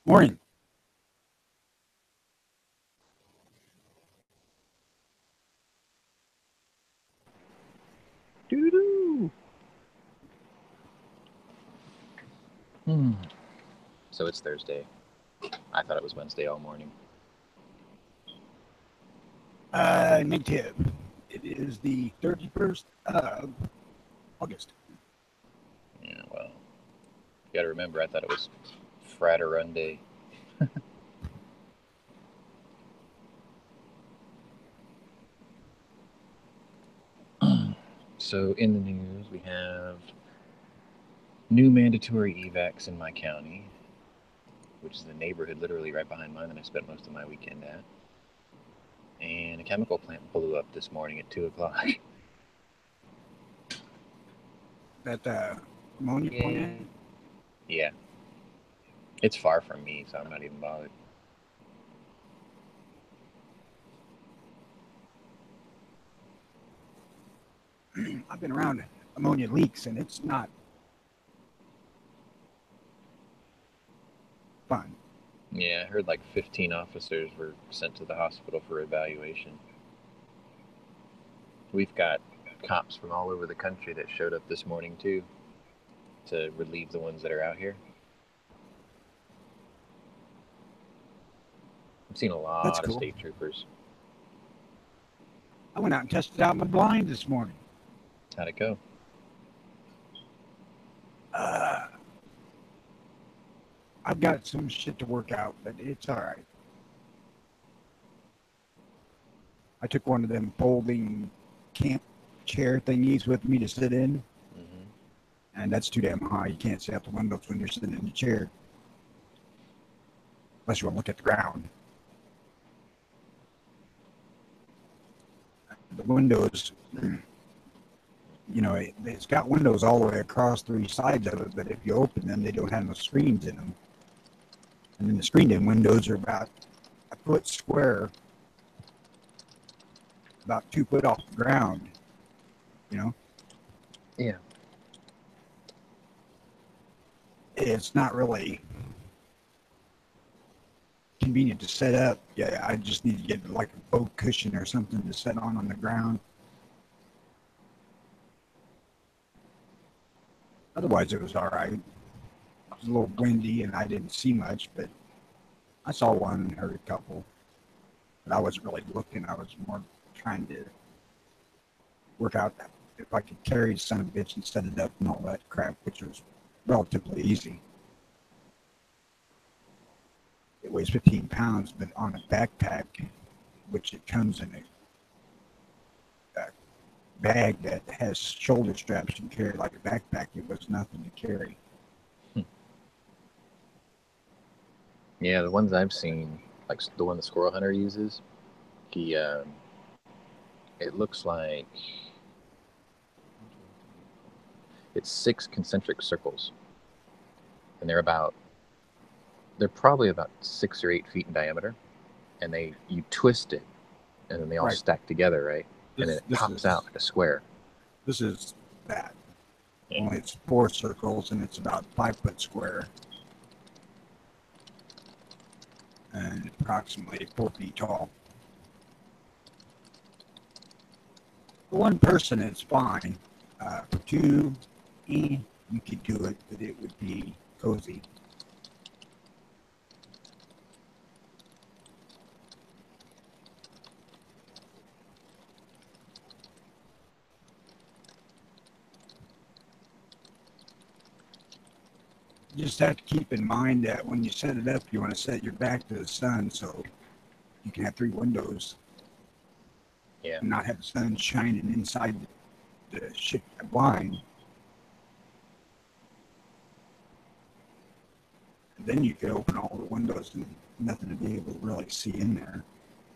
Morning. Doo-doo. So it's Thursday. I thought it was Wednesday all morning. Negative. It is the 31st of August. Yeah, well, you got to remember, I thought it was Fraterunday. So in the news, we have new mandatory evacs in my county, which is the neighborhood literally right behind mine that I spent most of my weekend at. And a chemical plant blew up this morning at 2 o'clock. That ammonia plant. Yeah. It's far from me, so I'm not even bothered. I've been around ammonia leaks, and it's not fun. Yeah, I heard like 15 officers were sent to the hospital for evaluation. We've got cops from all over the country that showed up this morning too to relieve the ones that are out here. I've seen a That's lot of cool. state troopers. I went out and tested out my blind this morning. How'd it go? I've got some shit to work out, but it's all right. I took one of them folding camp chair thingies with me to sit in, and that's too damn high. You can't see out the windows when you're sitting in the chair, unless you want to look at the ground. The windows, it's got windows all the way across three sides of it, but if you open them, they don't have no screens in them. And then the screened-in windows are about a foot square, about 2 foot off the ground, Yeah. It's not really convenient to set up. Yeah, I just need to get like a boat cushion or something to set on the ground. Otherwise, it was all right. It was a little windy, and I didn't see much, but I saw one and heard a couple. But I wasn't really looking. I was more trying to work out if I could carry the son of a bitch and set it up and all that crap, which was relatively easy. It weighs 15 pounds, but on a backpack, which it comes in a bag that has shoulder straps you can carry like a backpack, it was nothing to carry. Yeah, the ones I've seen, like the one the squirrel hunter uses, he, it looks like it's 6 concentric circles, and they're probably about 6 or 8 feet in diameter, and you twist it, and then they all Right. stack together, right? And then it pops out like a square. This is that. Yeah. Only it's 4 circles, and it's about 5 foot square, and approximately 4 feet tall. For one person, it's fine. For two, you could do it, but it would be cozy. You just have to keep in mind that when you set it up, you want to set your back to the sun so you can have 3 windows. Yeah. And not have the sun shining inside the ship blind. And then you could open all the windows and nothing to be able to really see in there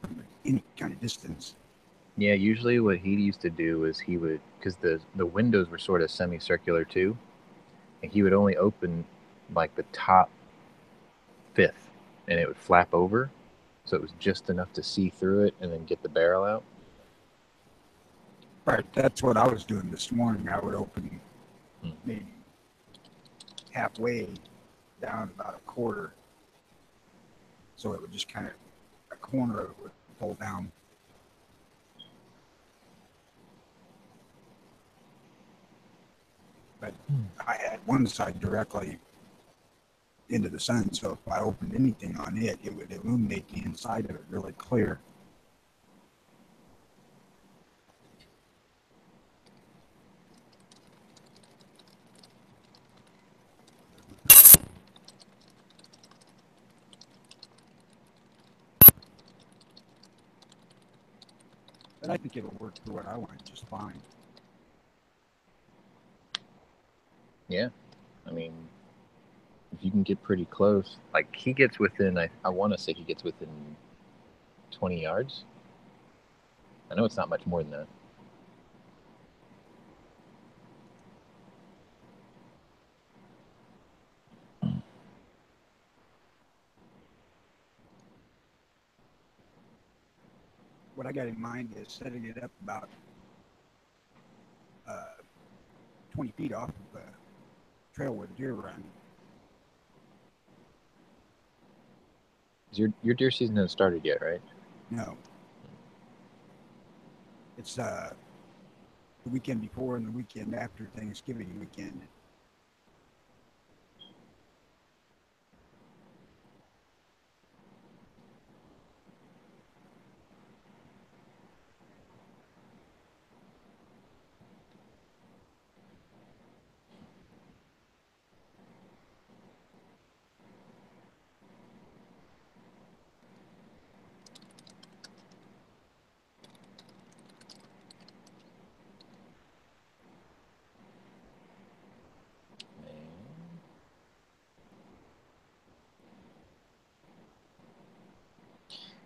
from any kind of distance. Yeah, usually what he used to do is because the windows were sort of semicircular too, and he would only open like the top fifth, and it would flap over, so it was just enough to see through it and then get the barrel out. Right, that's what I was doing this morning. I would open maybe halfway down about a quarter so it would just kind of a corner of it would pull down. But I had one side directly into the sun, so if I opened anything on it, it would illuminate the inside of it really clear. But I think it'll work for what I want just fine. Yeah, I mean, if you can get pretty close, like he gets within, I want to say he gets within 20 yards. I know it's not much more than that. What I got in mind is setting it up about 20 feet off of the trail where the deer run. Your deer season hasn't started yet, right? No. It's the weekend before and the weekend after Thanksgiving weekend.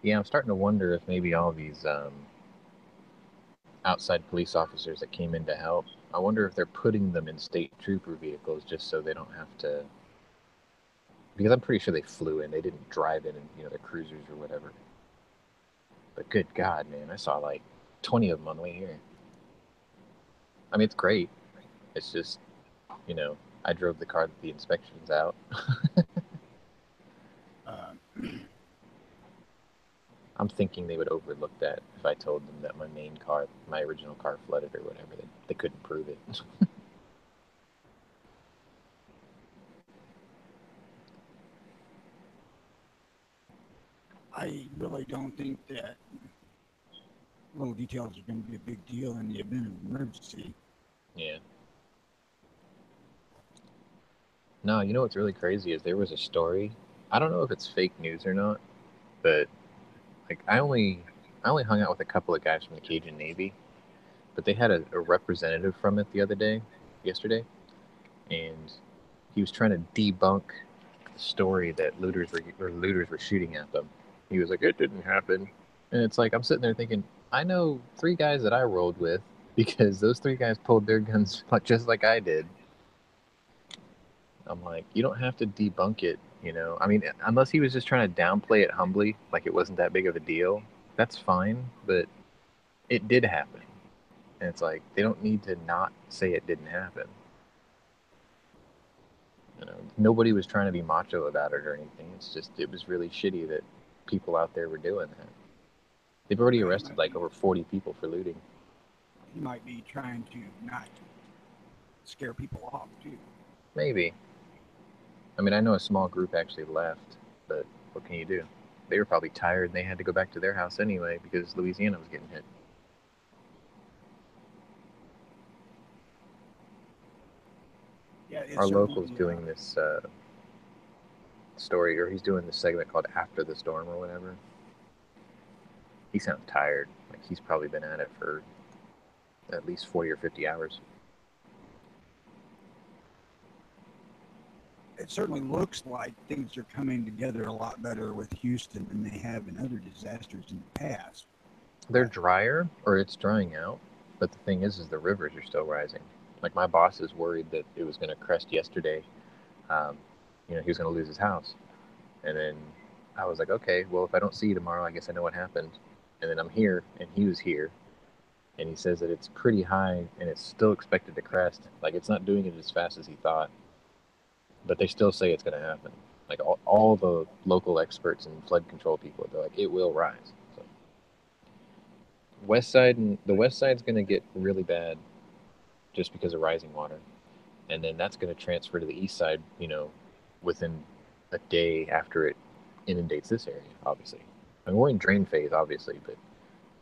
Yeah, I'm starting to wonder if maybe all these outside police officers that came in to help, I wonder if they're putting them in state trooper vehicles just so they don't have to. Because I'm pretty sure they flew in. They didn't drive in their cruisers or whatever. But good God, man, I saw like 20 of them on the way here. I mean, it's great. It's just, I drove the car that the inspection's out. I'm thinking they would overlook that if I told them that my original car flooded or whatever. They couldn't prove it. I really don't think that little details are going to be a big deal in the event of an emergency. Yeah. No, you know what's really crazy is there was a story. I don't know if it's fake news or not, but like I only hung out with a couple of guys from the Cajun Navy, but they had a representative from it yesterday, and he was trying to debunk the story that looters were shooting at them. He was like, "It didn't happen," and it's like I'm sitting there thinking, I know 3 guys that I rolled with because those 3 guys pulled their guns just like I did. I'm like, you don't have to debunk it, I mean, unless he was just trying to downplay it humbly, like it wasn't that big of a deal. That's fine, but it did happen, and it's like they don't need to not say it didn't happen. Nobody was trying to be macho about it or anything. It's just it was really shitty that people out there were doing that. They've already arrested like over 40 people for looting. He might be trying to not scare people off too. Maybe. I mean, I know a small group actually left, but what can you do? They were probably tired and they had to go back to their house anyway because Louisiana was getting hit. Yeah, Our local's doing this story, or he's doing this segment called After the Storm or whatever. He sounds tired. Like he's probably been at it for at least 40 or 50 hours. It certainly looks like things are coming together a lot better with Houston than they have in other disasters in the past. They're drier, or it's drying out, but the thing is the rivers are still rising. Like my boss is worried that it was going to crest yesterday. He was going to lose his house. And then I was like, okay, well, if I don't see you tomorrow, I guess I know what happened. And then I'm here, and he was here, and he says that it's pretty high, and it's still expected to crest. Like, it's not doing it as fast as he thought, but they still say it's going to happen. Like all the local experts and flood control people, they're like, it will rise. So the west side's going to get really bad just because of rising water, and then that's going to transfer to the east side, within a day after it inundates this area. Obviously, I mean we're in drain phase, obviously, but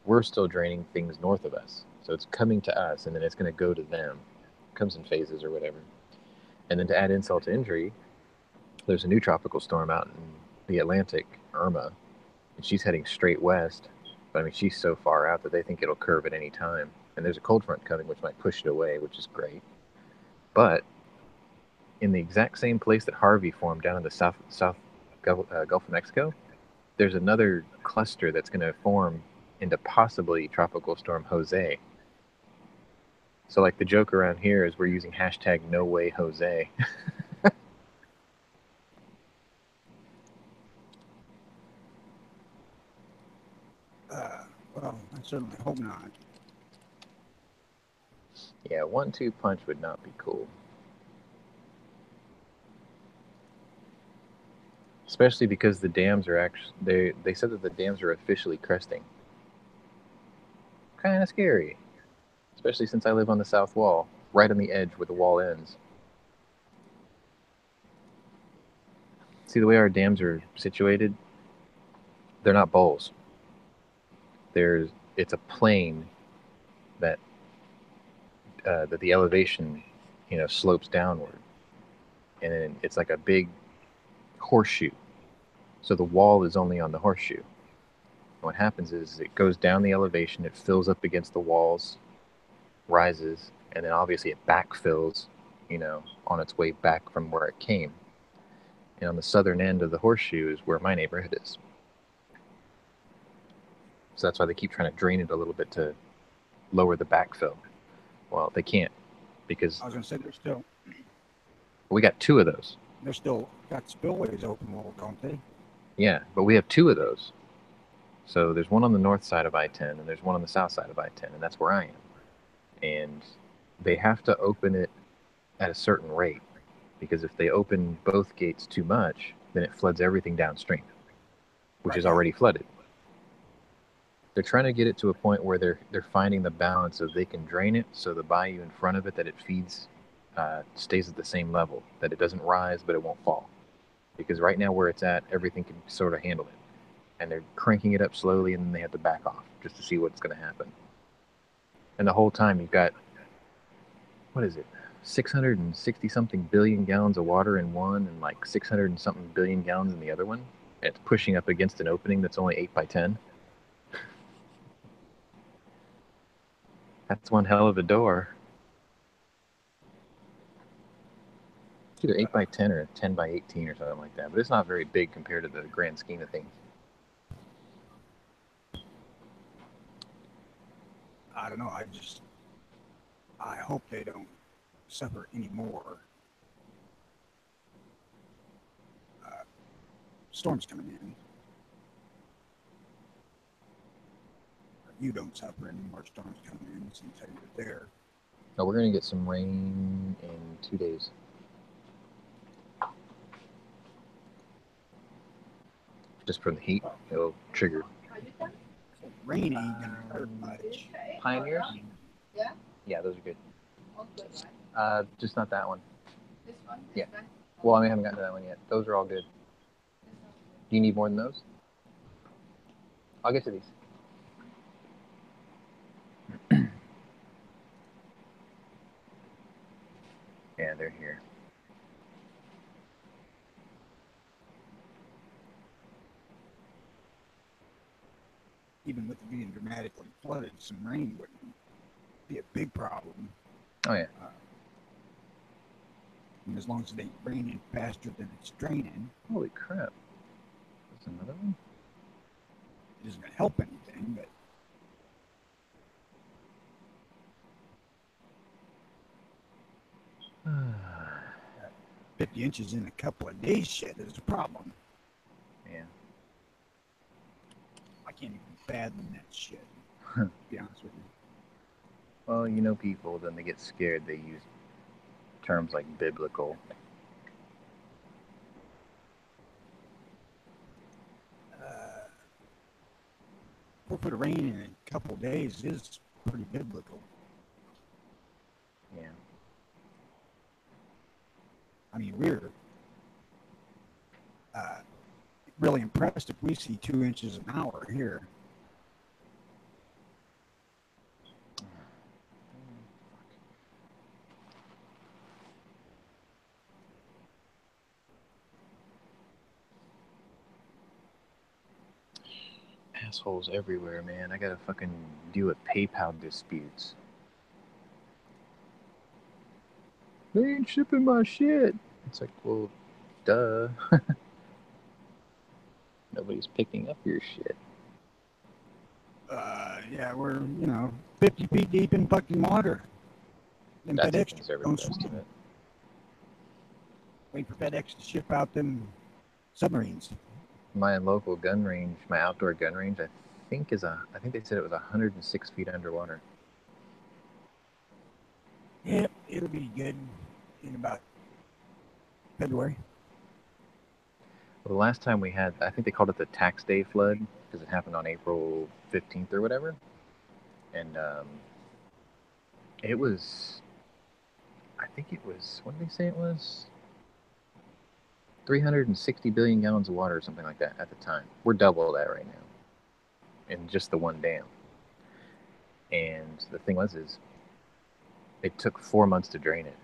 we're still draining things north of us, so it's coming to us, and then it's going to go to them. It comes in phases or whatever, and then to add insult to injury, there's a new tropical storm out in the Atlantic, Irma, and she's heading straight west. But I mean, she's so far out that they think it'll curve at any time. And there's a cold front coming, which might push it away, which is great. But in the exact same place that Harvey formed down in the south Gulf of Mexico, there's another cluster that's going to form into possibly Tropical Storm Jose. So, like, the joke around here is we're using hashtag No Way Jose. Well, I certainly hope not. Yeah, 1-2 punch would not be cool. Especially because the dams are actually, they said that the dams are officially cresting. Kind of scary. Especially since I live on the south wall, right on the edge where the wall ends. See, the way our dams are situated, they're not bowls. It's a plane that that the elevation, slopes downward, and then it's like a big horseshoe. So the wall is only on the horseshoe. And what happens is it goes down the elevation, it fills up against the walls, rises, and then obviously it backfills, on its way back from where it came. And on the southern end of the horseshoe is where my neighborhood is. So that's why they keep trying to drain it a little bit to lower the backfill. Well, they can't because I was going to say we got two of those. They're still got spillways open, don't they? Yeah, but we have two of those. So there's one on the north side of I-10 and there's one on the south side of I-10, and that's where I am. And they have to open it at a certain rate, because if they open both gates too much, then it floods everything downstream, which is already flooded. They're trying to get it to a point where they're finding the balance of they can drain it so the bayou in front of it that it feeds stays at the same level, that it doesn't rise but it won't fall. Because right now where it's at, everything can sort of handle it. And they're cranking it up slowly, and then they have to back off just to see what's going to happen. And the whole time you've got, what is it, 660 something billion gallons of water in one and like 600 and something billion gallons in the other one. And it's pushing up against an opening that's only 8 by 10. That's one hell of a door. It's either 8 by 10 or 10 by 18 or something like that, but it's not very big compared to the grand scheme of things. I don't know. I hope they don't suffer any more storms coming in. You don't suffer any more storms coming in since you're there. No, we're going to get some rain in 2 days. Just from the heat, it'll trigger. Rain ain't gonna hurt much. Pioneers? Yeah? Yeah, those are good. Just not that one. This one? Yeah. Well, I haven't gotten to that one yet. Those are all good. Do you need more than those? I'll get to these. Yeah, they're here. Even with it being dramatically flooded, some rain wouldn't be a big problem. Oh, yeah. And as long as it ain't raining faster than it's draining. Holy crap. That's another one? It isn't going to help anything, but 50 inches in a couple of days shit is a problem. Yeah. I can't even fathom that shit, to be honest with you. Well, people, then they get scared. They use terms like biblical. 4 foot of rain in a couple of days is pretty biblical. Yeah. I mean, we're really impressed if we see 2 inches an hour here. Assholes everywhere, man. I gotta fucking deal with PayPal disputes. They ain't shipping my shit. It's like, well, duh. Nobody's picking up your shit. Yeah, we're 50 feet deep in fucking water. Then That's FedEx a conservative don't swim. estimate. Wait for FedEx to ship out them submarines. My local gun range, my outdoor gun range, I think they said it was 106 feet underwater. Yep, it'll be good in about February. Well, the last time we had, I think they called it the tax day flood because it happened on April 15th or whatever. And it was, I think it was, what did they say it was? 360 billion gallons of water or something like that at the time. We're double that right now in just the one dam. And the thing was is it took 4 months to drain it.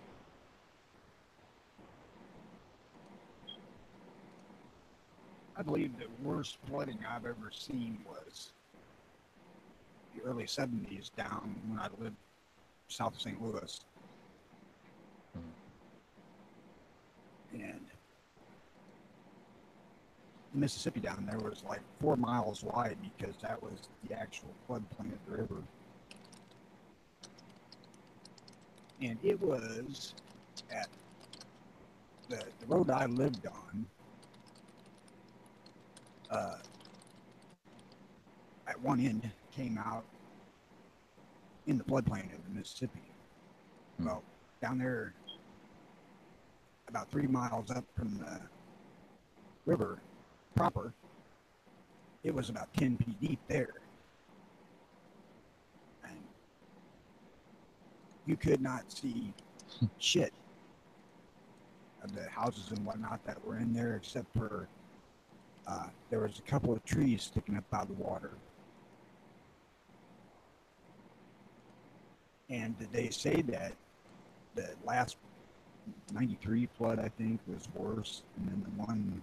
I believe the worst flooding I've ever seen was the early 70s down when I lived south of St. Louis. And Mississippi down there was like 4 miles wide because that was the actual floodplain of the river. And it was at the road I lived on. At one end came out in the floodplain of the Mississippi. Well, down there, about 3 miles up from the river proper, it was about 10 feet deep there. And you could not see shit of the houses and whatnot that were in there, except for there was a couple of trees sticking up out of the water. And they say that the last 93 flood, I think, was worse. And then the one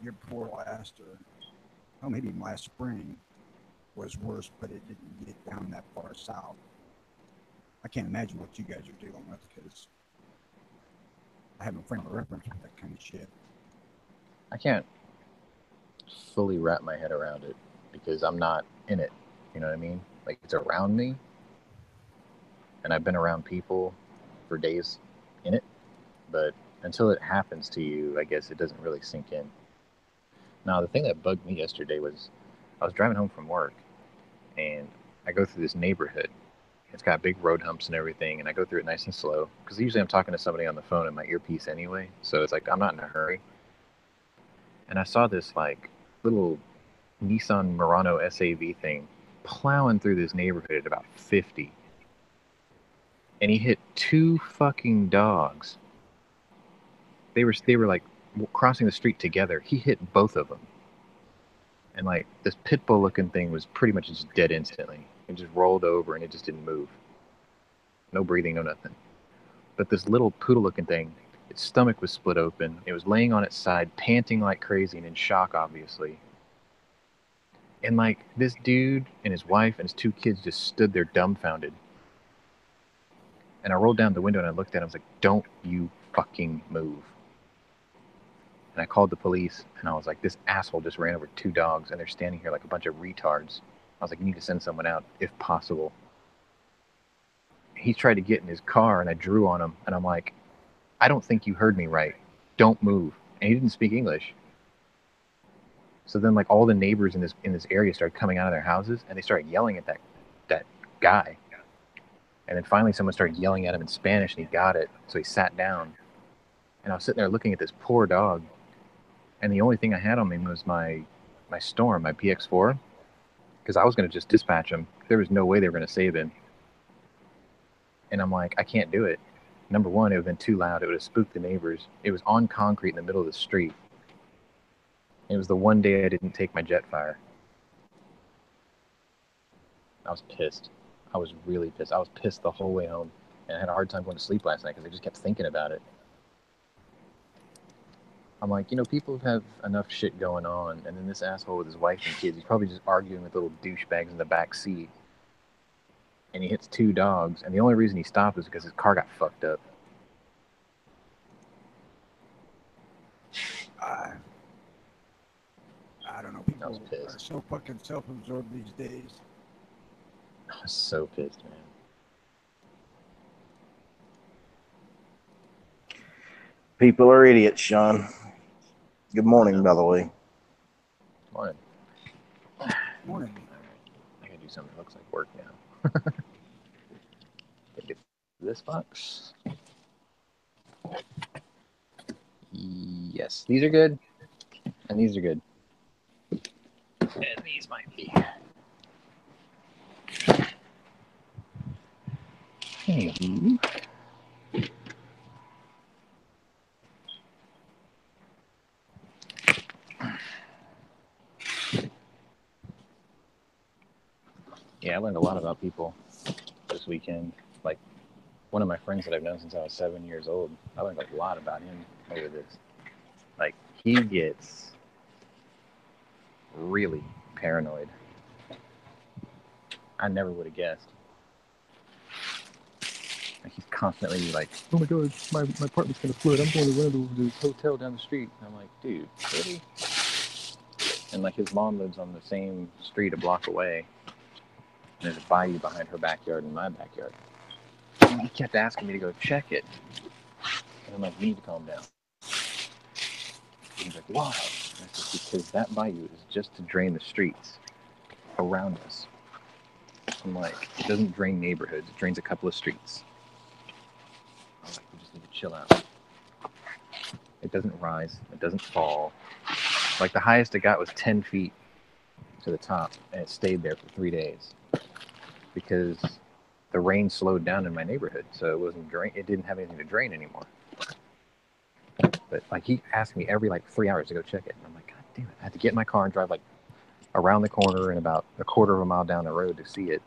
year before last, or maybe last spring, was worse, but it didn't get down that far south. I can't imagine what you guys are dealing with because I have no frame of reference with that kind of shit. I can't fully wrap my head around it because I'm not in it. You know what I mean? Like, it's around me, and I've been around people for days in it, but until it happens to you, I guess it doesn't really sink in. Now, the thing that bugged me yesterday was I was driving home from work, and I go through this neighborhood. It's got big road humps and everything, and I go through it nice and slow because usually I'm talking to somebody on the phone in my earpiece anyway, so it's like I'm not in a hurry. And I saw this like little Nissan Murano SAV thing plowing through this neighborhood at about 50, and he hit 2 fucking dogs. They were like crossing the street together. He hit both of them, and like this pit bull looking thing was pretty much just dead instantly. It just rolled over and it just didn't move. No breathing, no nothing. But this little poodle looking thing, its stomach was split open. It was laying on its side, panting like crazy and in shock, obviously. And like this dude and his wife and his 2 kids just stood there dumbfounded. And I rolled down the window and I looked at him. I was like, don't you fucking move. And I called the police and I was like, this asshole just ran over 2 dogs and they're standing here like a bunch of retards. I was like, you need to send someone out if possible. He tried to get in his car and I drew on him and I'm like, I don't think you heard me right. Don't move. And he didn't speak English. So then like all the neighbors in this area started coming out of their houses and they started yelling at that guy. And then finally someone started yelling at him in Spanish and he got it. So he sat down. And I was sitting there looking at this poor dog. And the only thing I had on me was my Storm, my PX4, because I was going to just dispatch him. There was no way they were going to save him. And I'm like, I can't do it. Number one, it would have been too loud. It would have spooked the neighbors. It was on concrete in the middle of the street. It was the one day I didn't take my Jetfire. I was pissed. I was really pissed. I was pissed the whole way home. And I had a hard time going to sleep last night because I just kept thinking about it. I'm like, people have enough shit going on, and then this asshole with his wife and kids, he's probably just arguing with little douchebags in the back seat. And he hits 2 dogs, and the only reason he stopped was because his car got fucked up. I don't know. People are so fucking self-absorbed these days. I was so pissed, man. People are idiots, Sean. Good morning, by the way. Morning. Morning. I gotta do something that looks like work now. Get this box. Yes, these are good, and these are good, and these might be. Yeah, I learned a lot about people this weekend. Like, one of my friends that I've known since I was 7 years old, I learned a lot about him over this. Like, he gets really paranoid. I never would have guessed. Like, he's constantly like, oh my god, my apartment's gonna flood. I'm going to run to the hotel down the street. And I'm like, dude, really? And like, his mom lives on the same street a block away. And there's a bayou behind her backyard and my backyard. And he kept asking me to go check it. And I'm like, you need to calm down. And he's like, why? And I said, because that bayou is just to drain the streets around us. I'm like, it doesn't drain neighborhoods. It drains a couple of streets. I'm like, we just need to chill out. It doesn't rise. It doesn't fall. Like, the highest it got was 10 feet to the top, and it stayed there for 3 days because the rain slowed down in my neighborhood, so it wasn't drain. It didn't have anything to drain anymore. But like, he asked me every 3 hours to go check it, and I'm like, god damn it! I had to get in my car and drive like around the corner and about a quarter of a mile down the road to see it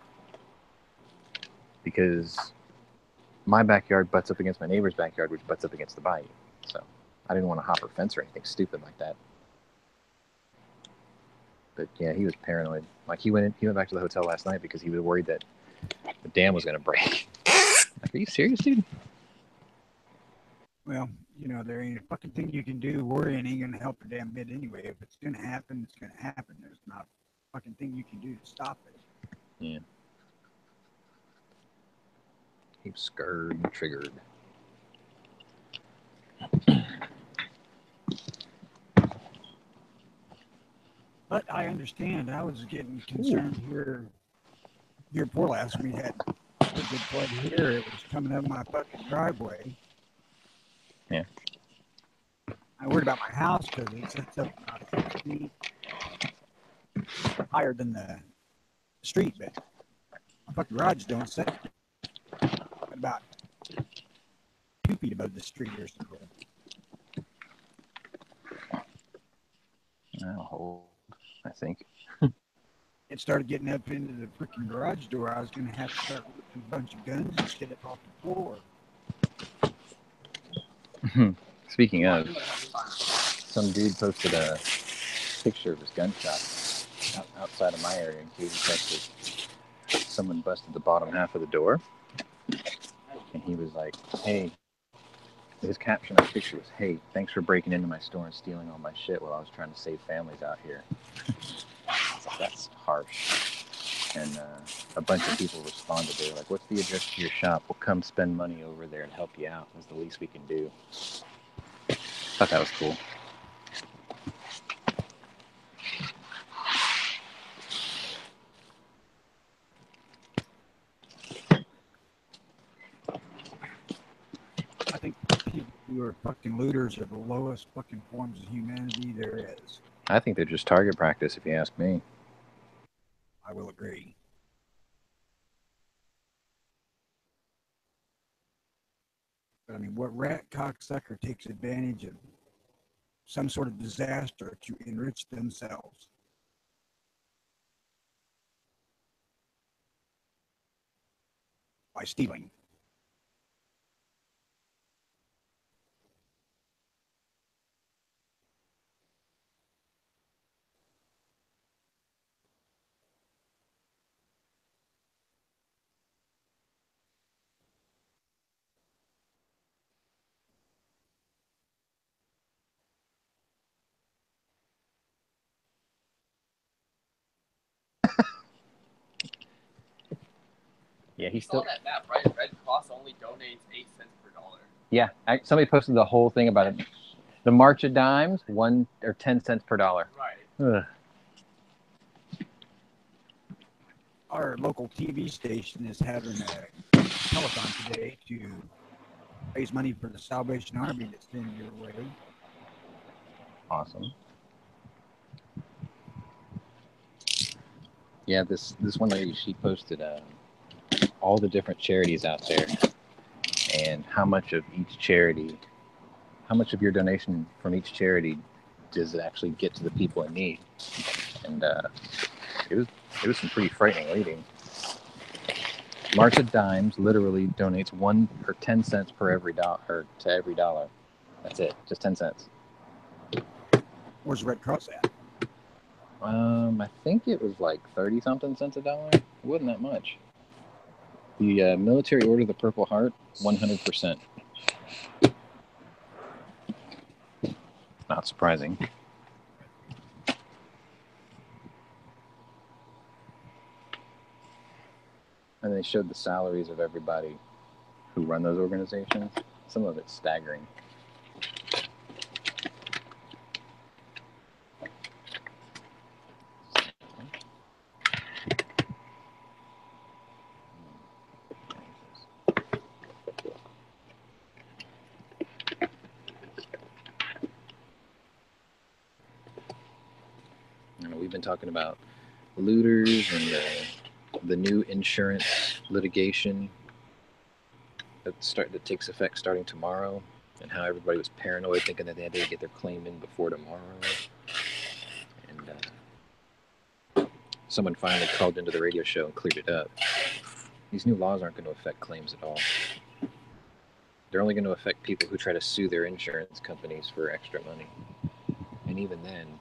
because my backyard butts up against my neighbor's backyard, which butts up against the bayou. So I didn't want to hop a fence or anything stupid like that. But yeah, he was paranoid. Like, he went back to the hotel last night because he was worried that the dam was going to break. Like, are you serious, dude? Well, there ain't a fucking thing you can do. Worrying ain't gonna help a damn bit anyway. If it's gonna happen, it's gonna happen. There's not a fucking thing you can do to stop it. Yeah. He was scared and triggered. But I understand. I was getting concerned here before last. We had a good flood here. It was coming up my fucking driveway. Yeah. I worried about my house because it sits up about 6 feet higher than the street, but my fucking garage don't sit about 2 feet above the street or something. That'll hold, I think. It started getting up into the freaking garage door. I was going to have to start lifting a bunch of guns and get it off the floor. Speaking of, some dude posted a picture of his gunshot outside of my area in Katy, Texas. Someone busted the bottom half of the door, and he was like, hey, his caption on the picture was, hey, thanks for breaking into my store and stealing all my shit while I was trying to save families out here. That's harsh. And a bunch of people responded. They were like, what's the address to your shop? We'll come spend money over there and help you out. That's the least we can do. Thought that was cool. I think people who Or fucking looters are the lowest fucking forms of humanity there is. I think they're just target practice, if you ask me. I will agree. But I mean, what rat cocksucker takes advantage of some sort of disaster to enrich themselves? By stealing. Yeah, he's Saw still. that map, right? Red Cross only donates 8 cents per dollar. Yeah, somebody posted the whole thing about it. The March of Dimes, 1 or 10 cents per dollar. Right. Ugh. Our local TV station is having a telethon today to raise money for the Salvation Army to send your way. Awesome. Yeah, this one lady, she posted all the different charities out there and how much of each charity, how much of your donation from each charity does it actually get to the people in need? And it was some pretty frightening reading. March of Dimes literally donates 1 or 10 cents per every dollar to every dollar. That's it, just 10 cents. Where's Red Cross at? I think it was like 30 something cents a dollar. It wasn't that much. The Military Order of the Purple Heart, 100%. Not surprising. And they showed the salaries of everybody who run those organizations. Some of it's staggering. We've been talking about looters and the new insurance litigation that takes effect starting tomorrow, and how everybody was paranoid, thinking that they had to get their claim in before tomorrow. And someone finally called into the radio show and cleared it up. These new laws aren't going to affect claims at all. They're only going to affect people who try to sue their insurance companies for extra money. And even then,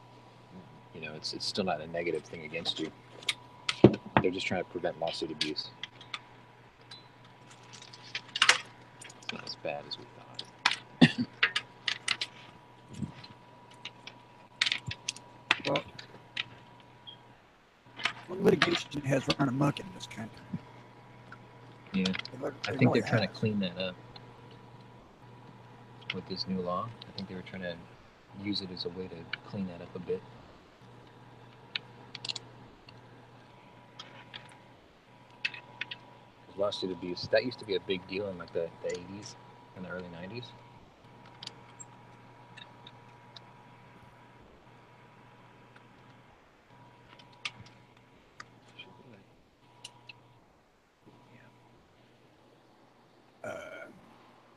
you know, it's still not a negative thing against you. They're just trying to prevent lawsuit abuse. It's not as bad as we thought. Well, litigation has run amok in this country. Yeah, I think they're trying to clean that up with this new law. I think they were trying to use it as a way to clean that up a bit. Lawsuit abuse, that used to be a big deal in like the 80s and the early 90s.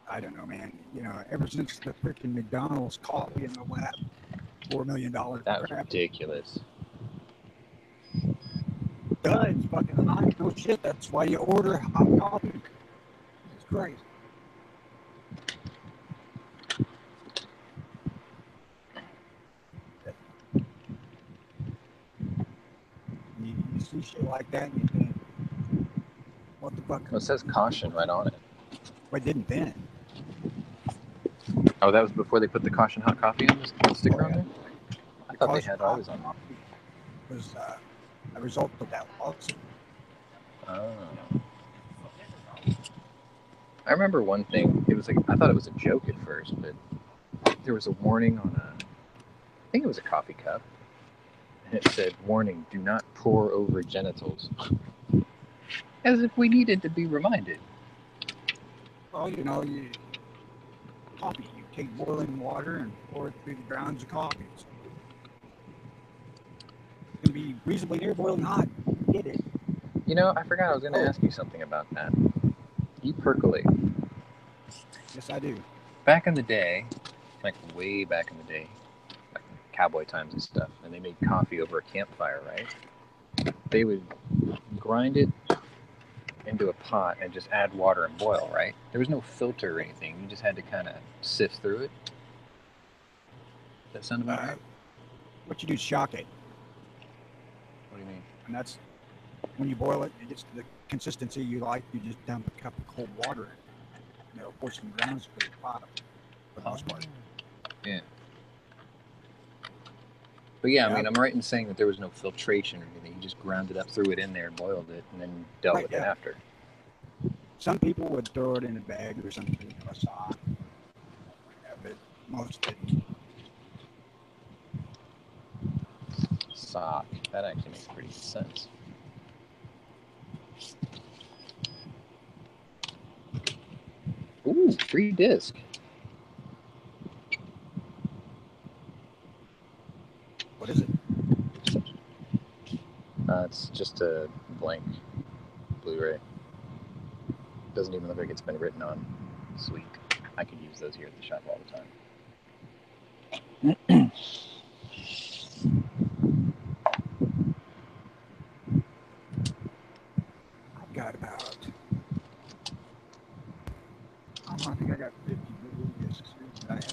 I don't know, man. You know, ever since the freaking McDonald's coffee in the lab, $4 million. That was ridiculous. Duh, it's fucking hot. No shit. That's why you order hot coffee. It's crazy. You see shit like that and you think, what the fuck? Well, it says caution right on it. Well, it didn't then. Oh, that was before they put the caution hot coffee on the sticker on there? I thought they had always on. Was a result of that lawsuit. Oh. I remember one thing. It was like, I thought it was a joke at first, but there was a warning on I think it was a coffee cup, and it said, "Warning: do not pour over genitals." As if we needed to be reminded. Well, you know, coffee, you take boiling water and pour it through the grounds of coffee. It's going to be reasonably near boiling hot. Get it? You know, I forgot I was going to ask you something about that. You percolate. Yes, I do. Back in the day, like way back in the day, like cowboy times and stuff, and they made coffee over a campfire, right? They would grind it into a pot and just add water and boil, right? There was no filter or anything. You just had to kind of sift through it. Does that sound about right? What you do is shock it. What do you mean? And that's when you boil it, it gets to the consistency you like. You just dump a cup of cold water in it. You know, pour some grounds to the bottom for the most part. Yeah. But yeah, I mean, I'm right in saying that there was no filtration or anything. You just ground it up, threw it in there, boiled it, and then dealt with it after. Some people would throw it in a bag or something, or a sock. Yeah, but most didn't. Sock. That actually makes pretty good sense. Ooh, free disc. What is it? It's just a blank Blu-ray. Doesn't even look like it's been written on. Sweet. I could use those here at the shop all the time.